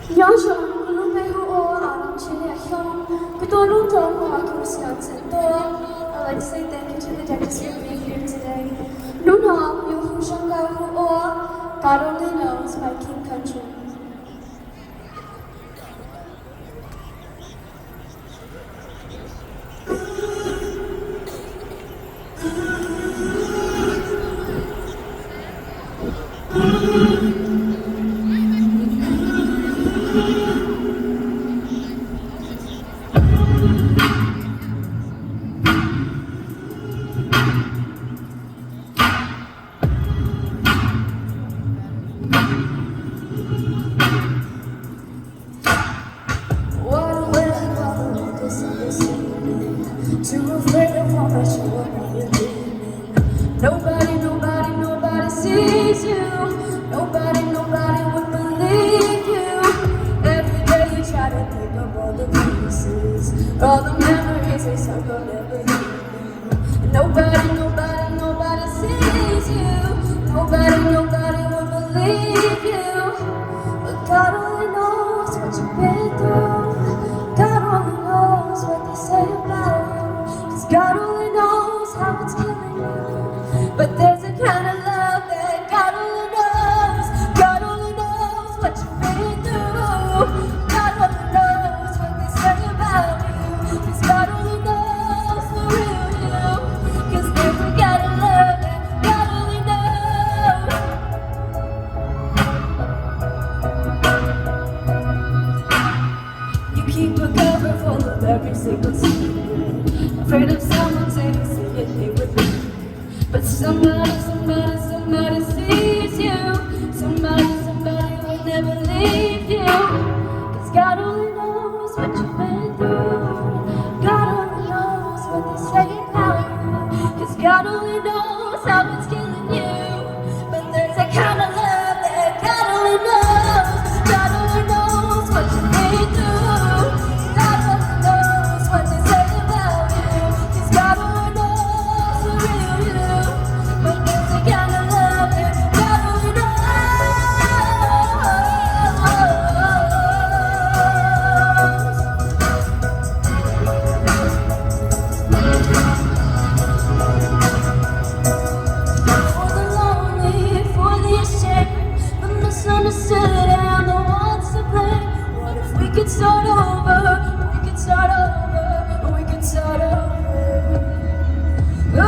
Xiong luôn bay hô around Chile Xiong. Cứ tôi luôn trong hoa cứ Wisconsin tôi. I'd like to say thank you to the judges for being here today. Nun hong you hu shang ga hu God only knows my king country. Too afraid of how much you want me to dreaming. Nobody sees you. Nobody would believe you. Every day you try to pick up all the pieces, all the memories they circle never leave. Nobody sees you. Nobody would believe you. But God only knows what you've been through. God only knows what they say about you. God only knows how it's killing you. But there's a kind of love that God only knows. God only knows what you've been through. God only knows what they say about you. 'Cause God only knows the real you. 'Cause there's a kind of love that God only knows. You keep a cover full of every single secret, afraid of someone saying it they would leave. But somebody sees you. Somebody will never leave you. 'Cause God only knows what you've been through. God only knows what they say about you. 'Cause God only knows how it's killing you. But there's a kind of love that God only knows. God only knows what you've been through. God only knows what they say about you. 'Cause God only knows the real you. But there's a kind of love that God only knows. For the lonely, for the ashamed, the misunderstood and the ones to blame. What if we could start over? We could start over. We could start over. Oh,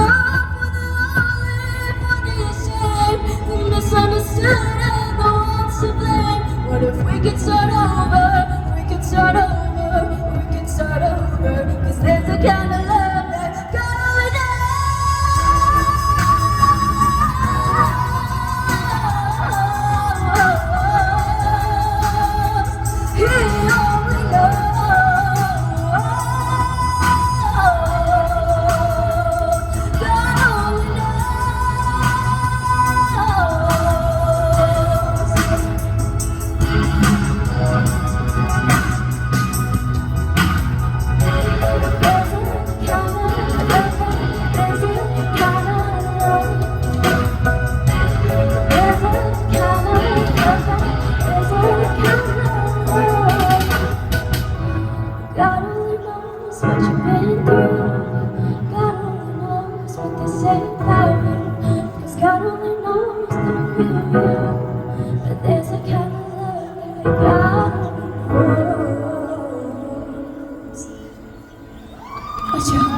for the lonely, for the ashamed, the misunderstood and the ones to blame. What if we could start over? We could start over. We could start over. 'Cause there's a kind of love that God only knows. He only knows. God only God only knows what you've been through. God only knows what they say about you. 'Cause God only knows the real you. But there's a kind of love that God only knows. What's your